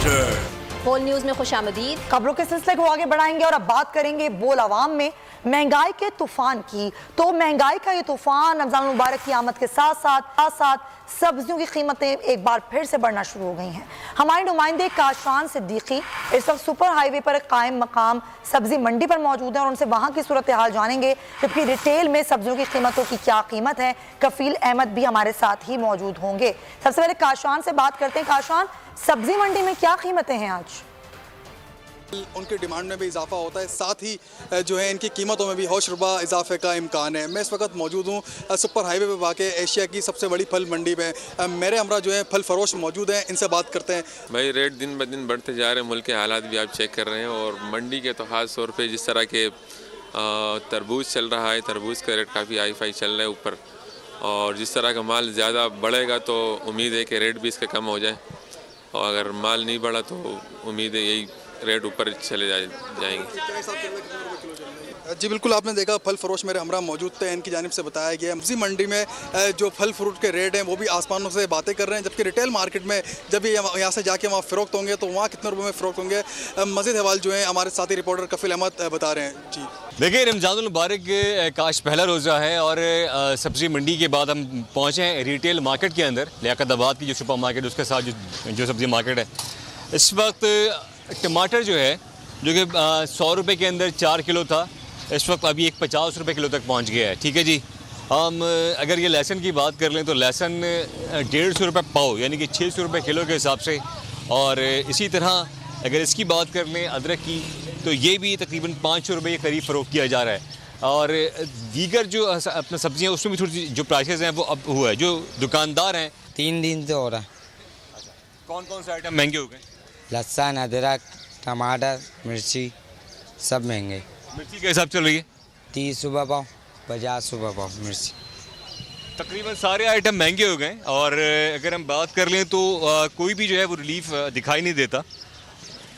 नजर। बोल न्यूज में खुशामदीद। खबरों के सिलसिले को आगे बढ़ाएंगे और अब बात करेंगे बोल अवाम में महंगाई के तूफान की। तो महंगाई का ये तूफान रमजान मुबारक की आमद के साथ साथ सब्जियों की कीमतें एक बार फिर से बढ़ना शुरू हो गई हैं। हमारे नुमाइंदे काशफान सिद्दीकी इस वक्त सुपर हाईवे पर एक कायम मकाम सब्जी मंडी पर मौजूद हैं और उनसे वहाँ की सूरत हाल जानेंगे, जबकि रिटेल में सब्जियों की कीमतों की क्या कीमत है। कफील अहमद भी हमारे साथ ही मौजूद होंगे। सबसे पहले काशफान से बात करते हैं। काशफान, सब्जी मंडी में क्या कीमतें हैं आज? उनकी डिमांड में भी इजाफा होता है, साथ ही जो है इनकी कीमतों में भी होशरुबा इजाफे का इम्कान है। मैं इस वक्त मौजूद हूँ सुपर हाईवे पे वाक़ एशिया की सबसे बड़ी फल मंडी में। मेरे हमरा जो है फल फरोश मौजूद हैं, इनसे बात करते हैं। भाई रेट दिन ब दिन बढ़ते जा रहे हैं, मुल्क के हालात भी आप चेक कर रहे हैं और मंडी के तो ख़ास तौर पे जिस तरह के तरबूज चल रहा है, तरबूज का रेट काफ़ी हाई फाई चल रहा है ऊपर, और जिस तरह का माल ज़्यादा बढ़ेगा तो उम्मीद है कि रेट भी इसका कम हो जाए, और अगर माल नहीं बढ़ा तो उम्मीद है यही रेट ऊपर चले जाएंगे। जी बिल्कुल, आपने देखा फल फरोश मेरे हमरा मौजूद थे, इनकी जानिब से बताया गया सब्जी मंडी में जो फल फ्रूट के रेट हैं वो भी आसमानों से बातें कर रहे हैं, जबकि रिटेल मार्केट में जब ये यहाँ से जाके वहाँ फ़रोख्त होंगे तो वहाँ कितने रुपए में फ़रोख्त होंगे। मज़ीद हवाल जो है हमारे साथी रिपोर्टर कफील अहमद बता रहे हैं। जी देखिए, रमज़ानुल मुबारक काश पहला रोज़ा है और सब्ज़ी मंडी के बाद हम पहुँचे हैं रिटेल मार्केट के अंदर, लियाकताबाद की जो सुपर मार्केट उसके साथ जो सब्ज़ी मार्केट है। इस वक्त टमाटर जो है जो कि 100 रुपये के अंदर 4 किलो था, इस वक्त अभी 50 रुपये किलो तक पहुंच गया है। ठीक है जी। हम अगर ये लहसुन की बात कर लें तो लहसुन 150 रुपये पाव यानी कि 600 रुपये किलो के हिसाब से, और इसी तरह अगर इसकी बात कर लें अदरक की तो ये भी तकरीबन 500 रुपये के करीब फ़रोख्त किया जा रहा है। और दीगर जो अपना सब्ज़ियाँ उसमें भी थोड़ी जो प्राइसेस हैं वो अब हुआ है। जो दुकानदार हैं 3 दिन से हो रहा है। कौन कौन से आइटम महंगे हो गए? लहसुन, अदरक, टमाटर, मिर्ची सब महंगे। मिर्ची के हिसाब चल रही है 30 रुपये पाव, 50 रुपये पाव मिर्ची। तकरीबन सारे आइटम महंगे हो गए। और अगर हम बात कर लें तो कोई भी जो है वो रिलीफ दिखाई नहीं देता।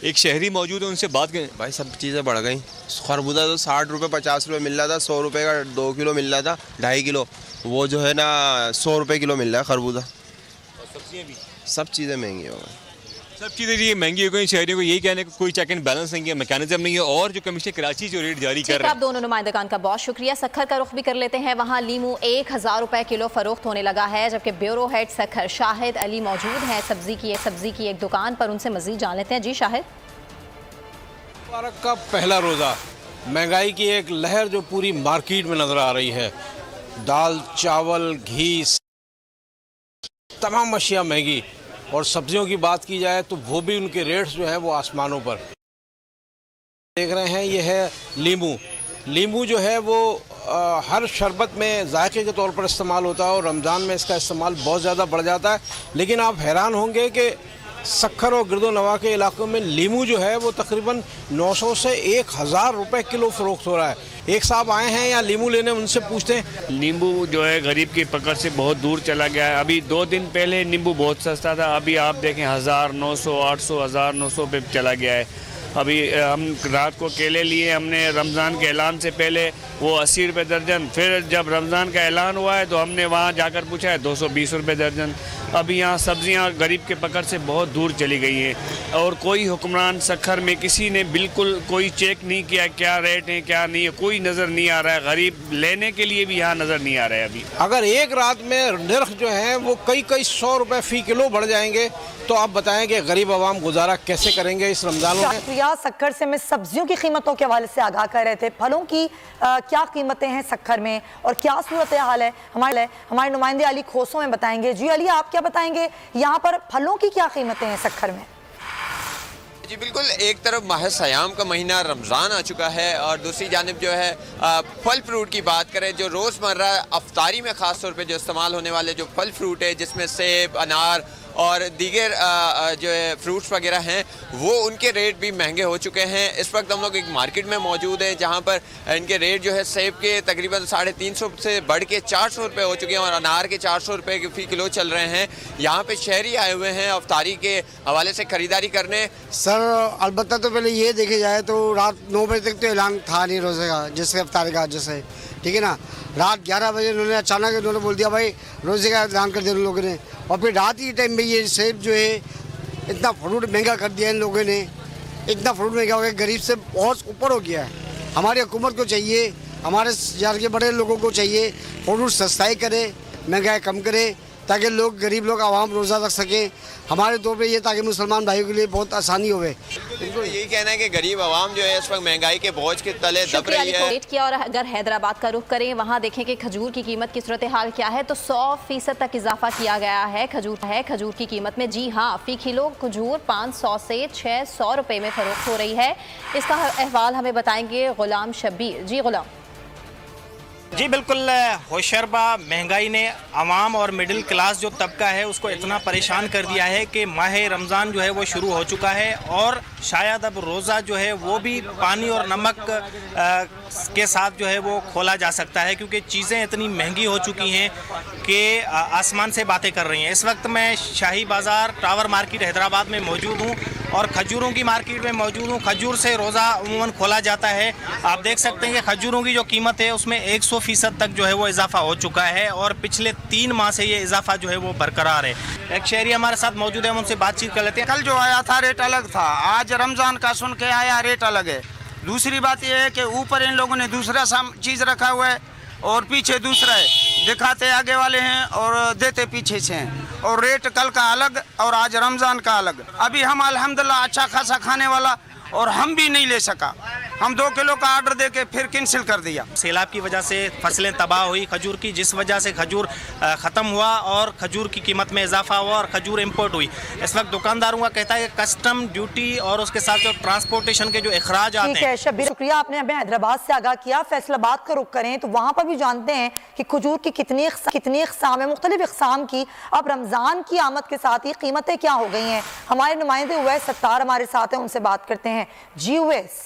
एक शहरी मौजूद है, उनसे बात करें। भाई सब चीज़ें बढ़ गई। खरबूजा तो 60 रुपये 50 रुपये मिल रहा था, 100 रुपये का 2 किलो मिल रहा था, 2.5 किलो वो जो है ना 100 रुपये किलो मिल रहा है खरबूजा। और सब्जियाँ भी सब चीज़ें महंगी हो गई। सब चीज़ें जी महंगी हो गई। शहरियों को यही कहने का कोई चेक एंड बैलेंस नहीं है, मैकेनिज्म नहीं है। और जो कमिश्नर कराची जो रेट जारी कर रहे हैं। आप दोनों नुमाइंदगान का बहुत शुक्रिया। सखर का रुख भी कर लेते हैं। वहाँ लीमू 1000 रुपये किलो फरोख्त होने लगा है, जबकि ब्यूरो हेड सखर शाहिद अली मौजूद हैं सब्जी की एक दुकान पर। उनसे मजीद जान लेते हैं। जी शाहिद, मुबारक का पहला रोज़ा, महंगाई की एक लहर जो पूरी मार्केट में नज़र आ रही है। दाल, चावल, घी, तमाम अशिया महंगी। और सब्जियों की बात की जाए तो वो भी उनके रेट्स जो हैं वो आसमानों पर। देख रहे हैं ये है लीमू जो है वो हर शरबत में जायके के तौर पर इस्तेमाल होता है और रमज़ान में इसका इस्तेमाल बहुत ज़्यादा बढ़ जाता है। लेकिन आप हैरान होंगे कि सक्खर और गिरदोनवा के इलाकों में लीमू जो है वो तकरीबन 900 से 1000 रुपये किलो फ़रोख्त हो रहा है। एक साहब आए हैं यहाँ लीमू लेने, उनसे पूछते हैं। नींबू जो है गरीब की पकड़ से बहुत दूर चला गया है। अभी 2 दिन पहले नींबू बहुत सस्ता था, अभी आप देखें 1900, 800, 1900 पे चला गया है। अभी हम रात को केले लिए हमने रमज़ान के ऐलान से पहले, वो 80 रुपये दर्जन। फिर जब रमज़ान का ऐलान हुआ है तो हमने वहाँ जाकर पूछा है 220 रुपये दर्जन। अभी यहाँ सब्ज़ियाँ गरीब के पकड़ से बहुत दूर चली गई हैं और कोई हुक्मरान सखर में किसी ने बिल्कुल कोई चेक नहीं किया क्या रेट है क्या नहीं है, कोई नज़र नहीं आ रहा है। गरीब लेने के लिए भी यहाँ नज़र नहीं आ रहा है। अभी अगर एक रात में नर्ख जो है वो कई 100 रुपये फ़ी किलो बढ़ जाएंगे तो आप बताएं कि गरीब आवाम गुजारा कैसे करेंगे इस रमज़ान में। सक्खर से मैं सब्जियों की कीमतों के हवाले से आगाह कर रहे थे। फलों की क्या कीमतें हैं सक्खर में और क्या सूरत हाल है हमारे नुमाइंदे अली खोसों में बताएंगे। जी अली, आप क्या बताएंगे, यहाँ पर फलों की क्या कीमतें हैं सक्खर में? जी बिल्कुल, एक तरफ माह सयाम का महीना रमज़ान आ चुका है और दूसरी जानिब जो है फल फ्रूट की बात करें, जो रोज़मर्रा अफ्तारी में ख़ास तौर पे जो इस्तेमाल होने वाले जो फल फ्रूट है जिसमें सेब, अनार और दीगर जो है फ्रूट्स वगैरह हैं वो उनके रेट भी महंगे हो चुके हैं। इस वक्त हम लोग एक मार्केट में मौजूद हैं जहां पर इनके रेट जो है सेब के तकरीबन 350 से बढ़ के 400 रुपये हो चुके हैं और अनार के 400 रुपये के फ़ी किलो चल रहे हैं। यहाँ पे शहरी आए हुए हैं अफ्तारी के हवाले से ख़रीदारी करने। सर अलबत्ता तो पहले ये देखे जाए तो रात 9 बजे तक तो ऐलान था नहीं रोज़े का, जिससे अफ्तारी का जैसे, ठीक है ना। रात 11 बजे उन्होंने अचानक बोल दिया भाई रोज़े का ऐलान कर दिया उन लोगों ने, और फिर रात ही टाइम में ये सेब जो है इतना फ्रूट महंगा कर दिया इन लोगों ने, इतना फ्रूट महंगा हो गया, गरीब से बहुत ऊपर हो गया है। हमारी हुकूमत को चाहिए, हमारे शहर के बड़े लोगों को चाहिए फ्रूट सस्ताई करे, महंगाई कम करे, ताकि लोग गरीब लोग आवाम रोज़ा रख सकें। हमारे तौर पे ये ताकि मुसलमान भाइयों के लिए बहुत आसानी होवे। बिल्कुल यही कहना है कि गरीब आवाम जो है इस वक्त महंगाई के बोझ के तले दब रही है। किया। और अगर हैदराबाद का रुख करें, वहाँ देखें कि खजूर की कीमत की सूरत हाल क्या है, तो 100% तक इजाफा किया गया है खजूर की कीमत में। जी हाँ, फी किलो खजूर 500 से 600 रुपये में फरोख्त हो रही है। इसका अहवाल हमें बताएंगे गुलाम शब्बीर। जी गुलाम। जी बिल्कुल, होशरबा महंगाई ने आवाम और मिडिल क्लास जो तबका है उसको इतना परेशान कर दिया है कि माह रमज़ान जो है वो शुरू हो चुका है और शायद अब रोज़ा जो है वो भी पानी और नमक के साथ जो है वो खोला जा सकता है, क्योंकि चीज़ें इतनी महंगी हो चुकी हैं कि आसमान से बातें कर रही हैं। इस वक्त मैं शाही बाज़ार टावर मार्केट हैदराबाद में मौजूद हूँ और खजूरों की मार्केट में मौजूद हूँ। खजूर से रोज़ा अमूमन खोला जाता है। आप देख सकते हैं कि खजूरों की जो कीमत है उसमें 100% तक जो है वो इजाफा हो चुका है और पिछले 3 माह से ये इजाफा जो है वो बरकरार है। एक शहरी हमारे साथ मौजूद है, हम उनसे बातचीत कर लेते हैं। कल जो आया था रेट अलग था, आज रमज़ान का सुन के आया रेट अलग है। दूसरी बात यह है कि ऊपर इन लोगों ने दूसरा चीज़ रखा हुआ है और पीछे दूसरा है। दिखाते आगे वाले हैं और देते पीछे से हैं, और रेट कल का अलग और आज रमज़ान का अलग। अभी हम अल्हम्दुलिल्लाह अच्छा खासा खाने वाला और हम भी नहीं ले सका, हम 2 किलो का ऑर्डर देके फिर कैंसिल कर दिया। सैलाब की वजह से फसलें तबाह हुई खजूर की, जिस वजह से खजूर ख़त्म हुआ और खजूर की कीमत में इजाफा हुआ और खजूर इंपोर्ट हुई। इस वक्त दुकानदारों का कहता है कि कस्टम ड्यूटी और उसके साथ जो ट्रांसपोर्टेशन के जो अखराज आते हैं। शब्बीर, शुक्रिया, आपने हमें हैदराबाद से आगाह किया। फैसलाबाद का रुख करें तो वहाँ पर भी जानते हैं कि खजूर की कितनी इक़साम है, मुख्तलिफ इक़साम की। अब रमज़ान की आमद के साथ ही कीमतें क्या हो गई हैं। हमारे नुमाइंदे उवैस सत्तार हमारे साथ हैं, उनसे बात करते हैं। जी उवैस।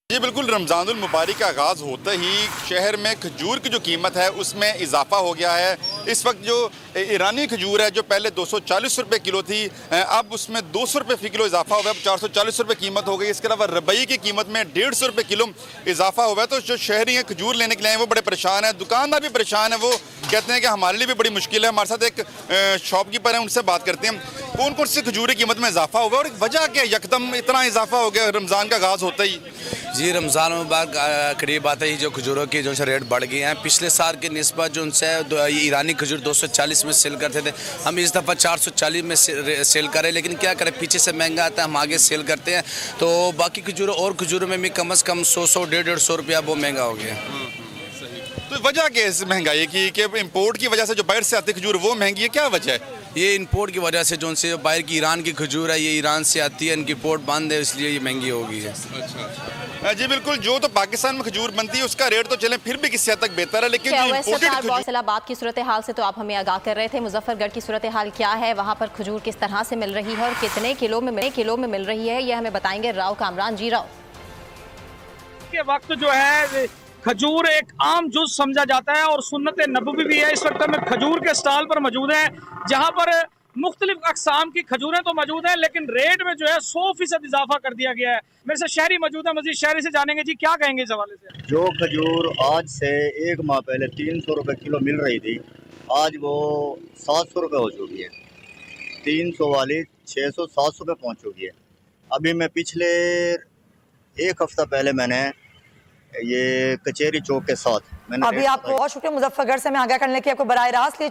जी बिल्कुल, रमज़ानुल मुबारक का आगाज़ होते ही शहर में खजूर की जो कीमत है उसमें इजाफा हो गया है। इस वक्त जो ईरानी खजूर है जो पहले 240 रुपये किलो थी, अब उसमें 200 रुपये फ़ी किलो इजाफा हुआ है, अब 440 रुपये कीमत हो गई। इसके अलावा रबई की कीमत में 150 रुपये किलो इजाफा हुआ है। तो जो शहरी हैं खजूर लेने के लिए वो बड़े परेशान हैं, दुकानदार भी परेशान है। वो कहते हैं कि हमारे लिए भी बड़ी मुश्किल है। हमारे साथ एक शॉपकीपर है, उनसे बात करते हैं कौन कौन सी खजूर की कीमत में इजाफा हुआ और वजह क्या यकदम इतना इजाफा हो गया रमज़ान का आगाज़ होता ही। जी, रमज़ान मुबारक करीब आते ही जो खजूरों की जो रेट बढ़ गए हैं पिछले साल के निस्बत। जो उनसे ईरानी खजूर 240 में सेल करते थे, हम इस दफ़ा 440 में सेल करें, लेकिन क्या करें पीछे से महंगा आता है, हम आगे सेल करते हैं। तो बाकी खजूरों और खजूरों में भी कम से कम 100 150 रुपया वो महंगा हो गया। तो वजह क्या है इस महंगाई की कि इम्पोर्ट की वजह से जो बाहर से आती खजूर वो महंगी है, क्या वजह है? ये इंपोर्ट की वजह से जो उनसे बाहर की ईरान की खजूर है, ये ईरान से आती है, इनकी इंपोर्ट बंद है, इसलिए ये महंगी हो गई है। अच्छा जी बिल्कुल, जो तो पाकिस्तान में खजूर बनती है उसका रेट तो चले फिर भी किसी हद तक बेहतर है, लेकिन फैसलाबाद की सूरत हाल से तो आप हमें आगाह कर रहे थे। मुजफ्फरगढ़ की सूरत हाल क्या है, वहाँ पर खजूर किस तरह से मिल रही है और कितने किलो में मिल रही है, ये हमें बताएंगे राव कामरान। जी राव। के वक्त जो है खजूर एक आम जुज समझा जाता है और सुन्नत नबवी भी है। इस वक्त में खजूर के स्टॉल पर मौजूद है जहां पर मुख्तलिफ अकसाम की खजूरें तो मौजूद हैं, लेकिन रेट में जो है 100% इजाफा कर दिया गया है। मेरे से शहरी मौजूद है, मजीद शहरी से जानेंगे जी क्या कहेंगे इस हवाले से। जो खजूर आज से 1 माह पहले 300 रुपये किलो मिल रही थी, आज वो 700 रुपये हो चुकी है। 300 वाली 600-700 रुपये पहुँच चुकी है। अभी मैं पिछले 1 हफ्ता पहले मैंने ये कचेरी चौक के साथ मैंने अभी आपको बहुत शुक्रिया मुजफ्फरगढ़ से मैं आगाह करने की आपको बराह रास्त